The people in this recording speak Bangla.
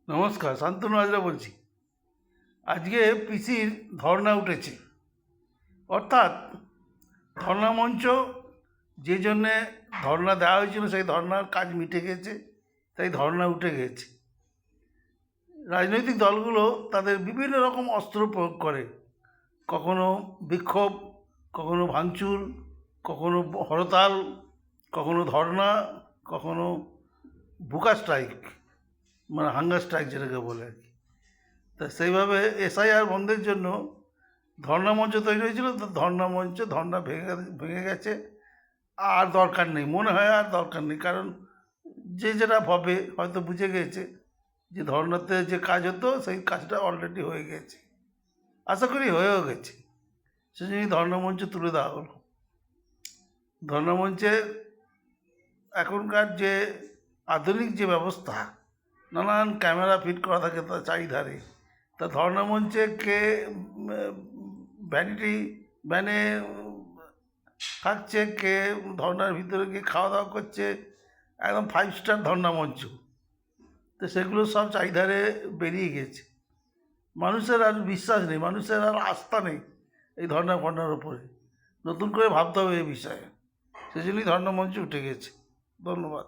নমস্কার, শান্তনু হাজরা বলছি। আজকে পিসির ধর্না উঠেছে, অর্থাৎ ধর্না মঞ্চ যে জন্যে ধর্না দেওয়া হয়েছিল সেই ধর্নার কাজ মিটে গেছে, তাই ধর্না উঠে গেছে। রাজনৈতিক দলগুলো তাদের বিভিন্ন রকম অস্ত্র প্রয়োগ করে, কখনো বিক্ষোভ, কখনো ভাঙচুর, কখনো হরতাল, কখনো ধর্না, কখনো বুকা স্ট্রাইক, মানে হাঙ্গার স্ট্রাইক যেটাকে বলে আর কি। তা সেইভাবে এসআইআর বন্ধের জন্য ধর্না মঞ্চ তৈরি হয়েছিল। তো ধর্না মঞ্চ ধর্না ভেঙে গেছে, আর দরকার নেই, মনে হয় আর দরকার নেই। কারণ যে যেটা ভাবে হয়তো বুঝে গেছে যে ধর্নাতে যে কাজ হতো সেই কাজটা অলরেডি হয়ে গেছে, আশা করি হয়েও গেছে। সেজন্যই ধর্না মঞ্চ তুলে দেওয়া হলো। ধর্না মঞ্চে এখনকার যে আধুনিক যে ব্যবস্থা, নানান ক্যামেরা ফিট করা থাকে তার চারিধারে, তা ধর্না মঞ্চে কে ভ্যানিটি ভ্যানে থাকছে, কে ধর্নার ভিতরে গিয়ে খাওয়া দাওয়া করছে, একদম 5 স্টার ধর্না মঞ্চ। তো সেগুলো সব চারিধারে বেরিয়ে গেছে। মানুষের আর বিশ্বাস নেই, মানুষের আর আস্থা নেই এই ধর্না ফর্নার ওপরে। নতুন করে ভাবতে হবে এই বিষয়ে, সেজন্যই ধর্না মঞ্চ উঠে গেছে। ধন্যবাদ।